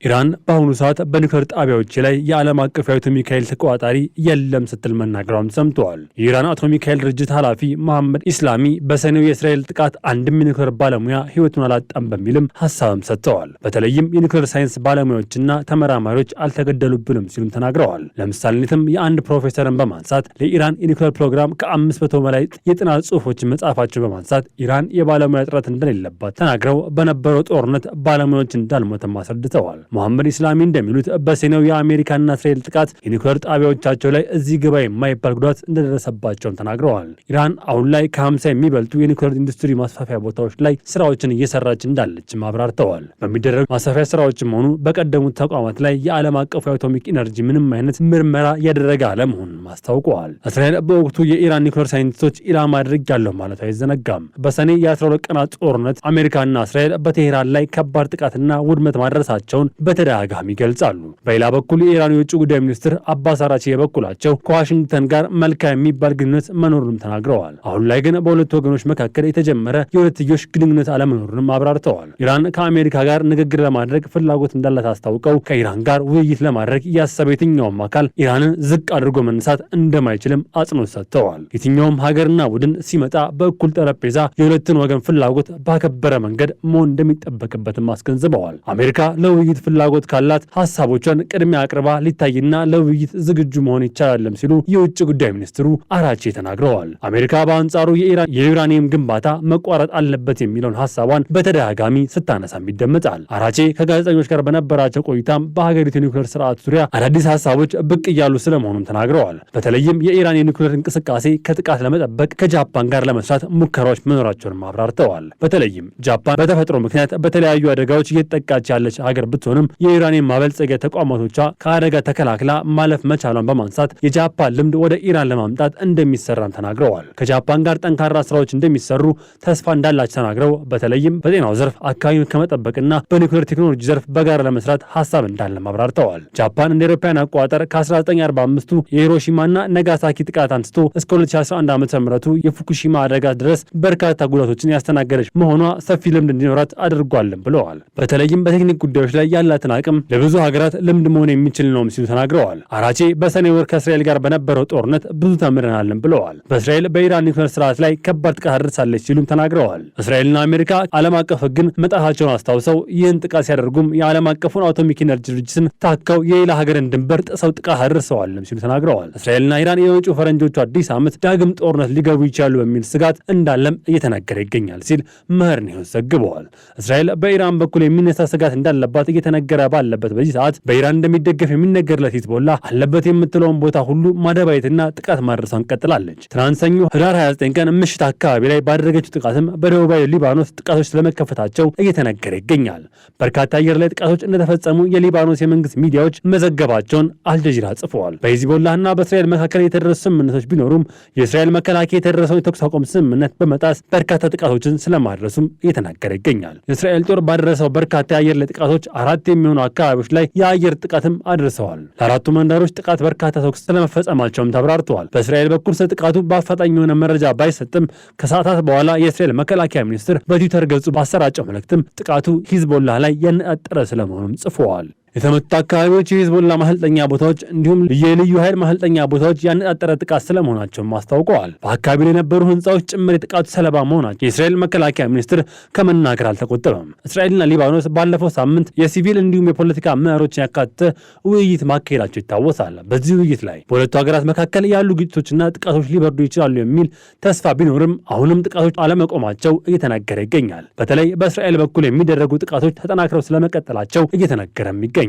ኢራን በአሁኑ ሰዓት በኒውክሌር ጣቢያዎች ላይ የዓለም አቀፍ የአቶሚክ ኃይል ተቆጣጣሪ የለም ስትል መናገሯም ሰምተዋል። የኢራን አቶሚክ ኃይል ድርጅት ኃላፊ መሐመድ ኢስላሚ በሰኔው የእስራኤል ጥቃት አንድም የኒውክሌር ባለሙያ ሕይወቱን አላጣም በሚልም ሀሳብም ሰጥተዋል። በተለይም የኒውክሌር ሳይንስ ባለሙያዎችና ተመራማሪዎች አልተገደሉብንም ሲሉም ተናግረዋል። ለምሳሌነትም የአንድ ፕሮፌሰርን በማንሳት ለኢራን የኒውክሌር ፕሮግራም ከ500 በላይ የጥናት ጽሑፎችን መጻፋቸው በማንሳት ኢራን የባለሙያ እጥረት እንደሌለባት ተናግረው በነበረው ጦርነት ባለሙያዎች እንዳልሞተም አስረድተዋል። መሐመድ ኢስላሚ እንደሚሉት በሰኔው የአሜሪካና እስራኤል ጥቃት የኒውክሌር ጣቢያዎቻቸው ላይ እዚህ ግባ የማይባል ጉዳት እንደደረሰባቸውም ተናግረዋል። ኢራን አሁን ላይ ከ50 የሚበልጡ የኒውክሌር ኢንዱስትሪ ማስፋፊያ ቦታዎች ላይ ስራዎችን እየሰራች እንዳለችም አብራርተዋል። በሚደረጉ ማስፋፊያ ስራዎችም ሆኑ በቀደሙት ተቋማት ላይ የዓለም አቀፉ የአቶሚክ ኢነርጂ ምንም አይነት ምርመራ ያደረገ አለመሆኑን አስታውቀዋል። እስራኤል በወቅቱ የኢራን ኒውክሌር ሳይንቲስቶች ኢላማ አድርጋለሁ ማለቱ አይዘነጋም። በሰኔ የ12 ቀናት ጦርነት አሜሪካና እስራኤል በቴሄራን ላይ ከባድ ጥቃትና ውድመት ማድረሳቸውን በተደጋጋሚ ይገልጻሉ። በሌላ በኩል የኢራን የውጭ ጉዳይ ሚኒስትር አባስ አራቺ የበኩላቸው ከዋሽንግተን ጋር መልካም የሚባል ግንኙነት መኖሩንም ተናግረዋል። አሁን ላይ ግን በሁለቱ ወገኖች መካከል የተጀመረ የሁለትዮሽ ግንኙነት አለመኖሩንም አብራርተዋል። ኢራን ከአሜሪካ ጋር ንግግር ለማድረግ ፍላጎት እንዳላት አስታውቀው ከኢራን ጋር ውይይት ለማድረግ ያሰበ የትኛውም አካል ኢራንን ዝቅ አድርጎ መነሳት እንደማይችልም አጽንኦት ሰጥተዋል። የትኛውም ሀገርና ቡድን ሲመጣ በእኩል ጠረጴዛ የሁለቱን ወገን ፍላጎት ባከበረ መንገድ መሆን እንደሚጠበቅበትም አስገንዝበዋል። አሜሪካ ለውይይት ፍላጎት ካላት ሐሳቦቿን ቅድሚያ አቅርባ ሊታይና ለውይይት ዝግጁ መሆን ይቻላልም ሲሉ የውጭ ጉዳይ ሚኒስትሩ አራቺ ተናግረዋል። አሜሪካ በአንጻሩ የዩራኒየም ግንባታ መቋረጥ አለበት የሚለውን ሐሳቧን በተደጋጋሚ ስታነሳም ይደመጣል። አራቺ ከጋዜጠኞች ጋር በነበራቸው ቆይታም በሀገሪቱ የኒውክሌር ስርዓት ዙሪያ አዳዲስ ሐሳቦች ብቅ እያሉ ስለመሆኑም ተናግረዋል። በተለይም የኢራን የኒውክሌር እንቅስቃሴ ከጥቃት ለመጠበቅ ከጃፓን ጋር ለመስራት ሙከራዎች መኖራቸውን አብራርተዋል። በተለይም ጃፓን በተፈጥሮ ምክንያት በተለያዩ አደጋዎች እየተጠቃች ያለች ሀገር ብትሆንም የዩራኒየም ማበልጸጊያ ተቋማቶቿ ከአደጋ ተከላክላ ማለፍ መቻሏን በማንሳት የጃፓን ልምድ ወደ ኢራን ለማምጣት እንደሚሰራም ተናግረዋል። ከጃፓን ጋር ጠንካራ ስራዎች እንደሚሰሩ ተስፋ እንዳላቸው ተናግረው በተለይም በጤናው ዘርፍ አካባቢውን ከመጠበቅና በኒውክሌር ቴክኖሎጂ ዘርፍ በጋራ ለመስራት ሀሳብ እንዳለም አብራርተዋል። ጃፓን እንደ አውሮፓውያን አቆጣጠር ከ1945ቱ የሂሮሺማና ነጋሳኪ ጥቃት አንስቶ እስከ 2011 ዓ.ም የፉኩሺማ አደጋ ድረስ በርካታ ጉዳቶችን ያስተናገደች መሆኗ ሰፊ ልምድ እንዲኖራት አድርጓልም ብለዋል። በተለይም በቴክኒክ ጉዳዮች ላይ ያላትን አቅም ለብዙ ሀገራት ልምድ መሆን የሚችል ነው ሲሉ ተናግረዋል። አራቺ በሰኔ ወር ከእስራኤል ጋር በነበረው ጦርነት ብዙ ተምረናልም ብለዋል። በእስራኤል በኢራን ኒውክሌር ስርዓት ላይ ከባድ ጥቃት አድርሳለች ሲሉም ተናግረዋል። እስራኤልና አሜሪካ ዓለም አቀፍ ሕግን መጣሳቸውን አስታውሰው ይህን ጥቃት ሲያደርጉም የዓለም አቀፉን አቶሚክ ኢነርጂ ድርጅትን ታከው የሌላ ሀገርን ድንበር ጥሰው ጥቃት አድርሰዋልም ሲሉ ተናግረዋል። እስራኤልና ኢራን የመጪው ፈረንጆቹ አዲስ ዓመት ዳግም ጦርነት ሊገቡ ይችላሉ በሚል ስጋት እንዳለም እየተነገረ ይገኛል ሲል መህር ኒውስ ዘግበዋል። እስራኤል በኢራን በኩል የሚነሳ ስጋት እንዳለባት እየተነገረ ባለበት በዚህ ሰዓት በኢራን እንደሚደገፍ የሚነገርለት ሂዝቦላ አለበት የምትለውን ቦታ ሁሉ ማደባየትና ጥቃት ማድረሷን ቀጥላለች። ትናንት ሰኞ ህዳር 29 ቀን ምሽት አካባቢ ላይ ባደረገችው ጥቃትም በደቡባዊ ሊባኖስ ጥቃቶች ስለመከፈታቸው እየተነገረ ይገኛል። በርካታ አየር ላይ ጥቃቶች እንደተፈጸሙ የሊባኖስ የመንግስት ሚዲያዎች መዘገባቸውን አልጀዚራ ጽፈዋል። በሂዝቦላና በእስራኤል መካከል የተደረሱ ስምምነቶች ቢኖሩም የእስራኤል መከላከያ የተደረሰውን የተኩስ አቁም ስምምነት በመጣስ በርካታ ጥቃቶችን ስለማድረሱም እየተናገረ ይገኛል። የእስራኤል ጦር ባደረሰው በርካታ የአየር ላይ ጥቃቶች አራት የሚሆኑ አካባቢዎች ላይ የአየር ጥቃትም አድርሰዋል። ለአራቱ መንደሮች ጥቃት በርካታ ተኩስ ስለመፈጸማቸውም ተብራርተዋል። በእስራኤል በኩል ስለ ጥቃቱ በአፋጣኝ የሆነ መረጃ ባይሰጥም ከሰዓታት በኋላ የእስራኤል መከላከያ ሚኒስትር በትዊተር ገጹ ባሰራጨው መልእክትም ጥቃቱ ሂዝቦላ ላይ ያነጣጠረ ስለመሆኑም ጽፈዋል። የተመቱ አካባቢዎች የሂዝቦላ ማሰልጠኛ ቦታዎች እንዲሁም የልዩ ኃይል ማሰልጠኛ ቦታዎች ያነጣጠረ ጥቃት ስለመሆናቸውም አስታውቀዋል። በአካባቢው ላይ የነበሩ ህንፃዎች ጭምር የጥቃቱ ሰለባ መሆናቸው የእስራኤል መከላከያ ሚኒስትር ከመናገር አልተቆጠበም። እስራኤልና ሊባኖስ ባለፈው ሳምንት የሲቪል እንዲሁም የፖለቲካ አመራሮችን ያካተተ ውይይት ማካሄዳቸው ይታወሳል። በዚህ ውይይት ላይ በሁለቱ ሀገራት መካከል ያሉ ግጭቶችና ጥቃቶች ሊበርዱ ይችላሉ የሚል ተስፋ ቢኖርም አሁንም ጥቃቶች አለመቆማቸው እየተነገረ ይገኛል። በተለይ በእስራኤል በኩል የሚደረጉ ጥቃቶች ተጠናክረው ስለመቀጠላቸው እየተነገረም ይገኛል።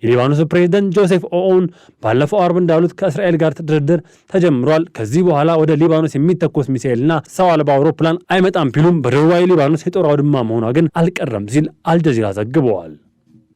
የሊባኖስ ፕሬዝዳንት ጆሴፍ ኦውን ባለፈው አርብ እንዳሉት ከእስራኤል ጋር ድርድር ተጀምሯል። ከዚህ በኋላ ወደ ሊባኖስ የሚተኮስ ሚሳኤልና ሰው አልባ አውሮፕላን አይመጣም ቢሉም በደቡባዊ ሊባኖስ የጦር አውድማ መሆኗ ግን አልቀረም ሲል አልጀዚራ ዘግበዋል።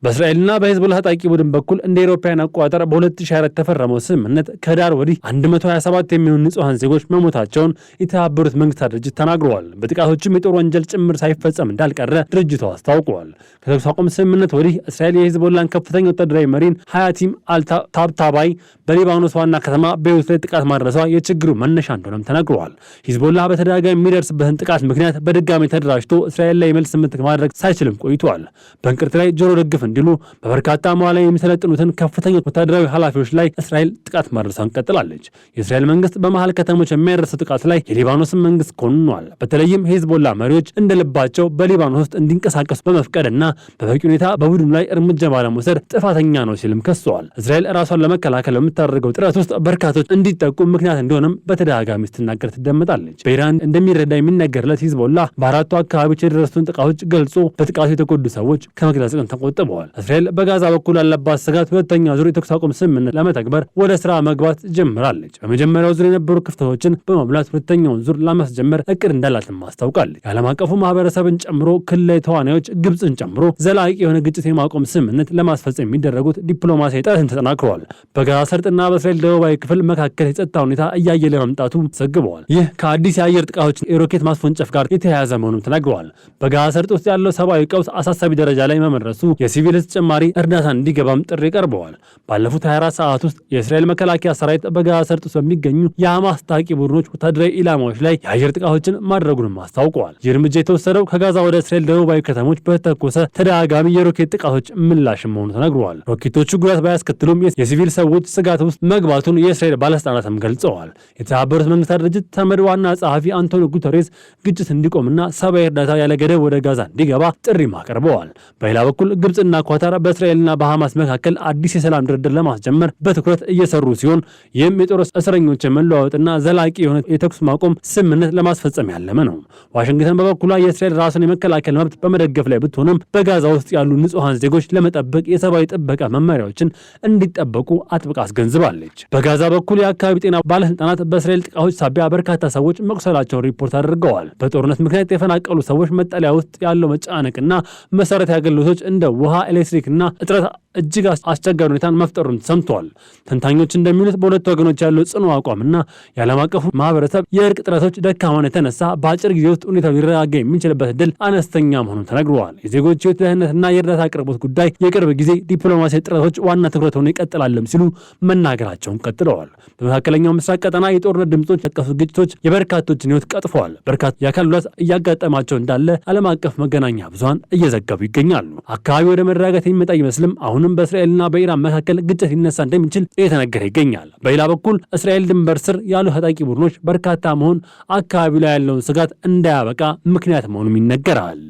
በእስራኤልና በሂዝቦላ ታጣቂ ቡድን በኩል እንደ አውሮፓውያን አቆጣጠር በ2024 ተፈረመው ስምምነት ከዳር ወዲህ 127 የሚሆኑ ንጹሃን ዜጎች መሞታቸውን የተባበሩት መንግስታት ድርጅት ተናግረዋል። በጥቃቶችም የጦር ወንጀል ጭምር ሳይፈጸም እንዳልቀረ ድርጅቱ አስታውቀዋል። ከተኩስ አቁም ስምምነት ወዲህ እስራኤል የሂዝቦላን ከፍተኛ ወታደራዊ መሪን ሀያቲም አልታብታባይ በሊባኖስ ዋና ከተማ ቤይሩት ላይ ጥቃት ማድረሷ የችግሩ መነሻ እንደሆነም ተናግረዋል። ሂዝቦላ በተደጋጋሚ የሚደርስበትን ጥቃት ምክንያት በድጋሚ ተደራጅቶ እስራኤል ላይ የመልስ ምት ማድረግ ሳይችልም ቆይቷል። በእንቅርት ላይ ጆሮ ደግፍ እንዲሉ በበርካታ መዋዕለ የሚሰለጥኑትን ከፍተኛ ወታደራዊ ኃላፊዎች ላይ እስራኤል ጥቃት ማድረሷን ቀጥላለች። የእስራኤል መንግስት በመሃል ከተሞች የሚያደርሰው ጥቃት ላይ የሊባኖስን መንግስት ኮንኗል። በተለይም ሂዝቦላ መሪዎች እንደልባቸው በሊባኖስ ውስጥ እንዲንቀሳቀሱ በመፍቀድና በበቂ ሁኔታ በቡድኑ ላይ እርምጃ ባለመውሰድ ጥፋተኛ ነው ሲልም ከሰዋል። እስራኤል ራሷን ለመከላከል በምታደርገው ጥረት ውስጥ በርካቶች እንዲጠቁ ምክንያት እንደሆነም በተደጋጋሚ ስትናገር ትደመጣለች። በኢራን እንደሚረዳ የሚነገርለት ሂዝቦላ በአራቱ አካባቢዎች የደረሱትን ጥቃቶች ገልጾ በጥቃቱ የተጎዱ ሰዎች ከመግለጽ ግን ተቆጥበዋል። እስራኤል በጋዛ በኩል ያለባት ስጋት ሁለተኛ ዙር የተኩስ አቁም ስምምነት ለመተግበር ወደ ስራ መግባት ጀምራለች። በመጀመሪያው ዙር የነበሩ ክፍተቶችን በመሙላት ሁለተኛውን ዙር ለማስጀመር እቅድ እንዳላትም አስታውቃለች። የዓለም አቀፉ ማህበረሰብን ጨምሮ ክልላዊ ተዋናዮች ግብፅን ጨምሮ ዘላቂ የሆነ ግጭት የማቆም ስምምነት ለማስፈጸም የሚደረጉት ዲፕሎማሲያዊ ጥረትን ተጠናክረዋል። በጋዛ ሰርጥና በእስራኤል ደቡባዊ ክፍል መካከል የጸጥታ ሁኔታ እያየለ መምጣቱ ዘግበዋል። ይህ ከአዲስ የአየር ጥቃቶች የሮኬት ማስወንጨፍ ጋር የተያያዘ መሆኑን ተናግረዋል። በጋዛ ሰርጥ ውስጥ ያለው ሰብአዊ ቀውስ አሳሳቢ ደረጃ ላይ መመድረሱ የሲቪል ተጨማሪ እርዳታ እንዲገባም ጥሪ ቀርበዋል። ባለፉት 24 ሰዓት ውስጥ የእስራኤል መከላከያ ሰራዊት በጋዛ ሰርጥ ውስጥ በሚገኙ የሐማስ ታጣቂ ቡድኖች ወታደራዊ ኢላማዎች ላይ የአየር ጥቃቶችን ማድረጉንም አስታውቀዋል። ይህ እርምጃ የተወሰደው ከጋዛ ወደ እስራኤል ደቡባዊ ከተሞች በተተኮሰ ተደጋጋሚ የሮኬት ጥቃቶች ምላሽ መሆኑ ተነግረዋል። ሮኬቶቹ ጉዳት ባያስከትሉም የሲቪል ሰዎች ስጋት ውስጥ መግባቱን የእስራኤል ባለስልጣናትም ገልጸዋል። የተባበሩት መንግስታት ድርጅት ተመድ ዋና ጸሐፊ አንቶኒዮ ጉተሬስ ግጭት እንዲቆምና ሰብአዊ እርዳታ ያለ ገደብ ወደ ጋዛ እንዲገባ ጥሪም አቅርበዋል። በሌላ በኩል ግብፅና ኳታር በእስራኤልና በሐማስ መካከል አዲስ የሰላም ድርድር ለማስጀመር በትኩረት እየሰሩ ሲሆን ይህም የጦር እስረኞችን መለዋወጥና ዘላቂ የሆነ የተኩስ ማቆም ስምምነት ለማስፈጸም ያለመ ነው። ዋሽንግተን በበኩሏ የእስራኤል ራሱን የመከላከል መብት በመደገፍ ላይ ብትሆንም በጋዛ ውስጥ ያሉ ንጹሃን ዜጎች ለመጠበቅ የሰብአዊ ጥበቃ መመሪያዎችን እንዲጠበቁ አጥብቃ አስገንዝባለች። በጋዛ በኩል የአካባቢ ጤና ባለስልጣናት በእስራኤል ጥቃቶች ሳቢያ በርካታ ሰዎች መቁሰላቸውን ሪፖርት አድርገዋል። በጦርነት ምክንያት የፈናቀሉ ሰዎች መጠለያ ውስጥ ያለው መጨናነቅና መሰረታዊ አገልግሎቶች እንደ ውሃ፣ ኤሌክትሪክና እጥረት እጅግ አስቸጋሪ ሁኔታን መፍጠሩን ሰምተዋል። ተንታኞች እንደሚሉት በሁለቱ ወገኖች ያለው ጽኑ አቋምና የዓለም አቀፉ ማህበረሰብ የእርቅ ጥረቶች ደካማነት የተነሳ በአጭር ጊዜ ውስጥ ሁኔታው ሊረጋጋ የሚችልበት እድል አነስተኛ መሆኑን ተነግረዋል። የዜጎች ሕይወት ደህንነትና የእርዳታ አቅርቦት ጉዳይ የቅርብ ጊዜ ዲፕሎማሲያዊ ጥረቶች ዋና ትኩረት ሆኖ ይቀጥላልም ሲሉ መናገራቸውን ቀጥለዋል። በመካከለኛው ምስራቅ ቀጠና የጦርነት ድምጾች የቀሱት ግጭቶች የበርካቶችን ሕይወት ቀጥፈዋል። በርካታ የአካል ጉዳት እያጋጠማቸው እንዳለ ዓለም አቀፍ መገናኛ ብዙሃን እየዘገቡ ይገኛሉ። አካባቢ ወደ መረጋጋት የሚመጣ ይመስልም አሁንም በእስራኤልና በኢራን መካከል ግጭት ሊነሳ እንደሚችል እየተነገረ ይገኛል። በሌላ በኩል እስራኤል ድንበር ስር ያሉ ታጣቂ ቡድኖች በርካታ መሆን አካባቢው ላይ ያለውን ስጋት እንዳያበቃ ምክንያት መሆኑም ይነገራል።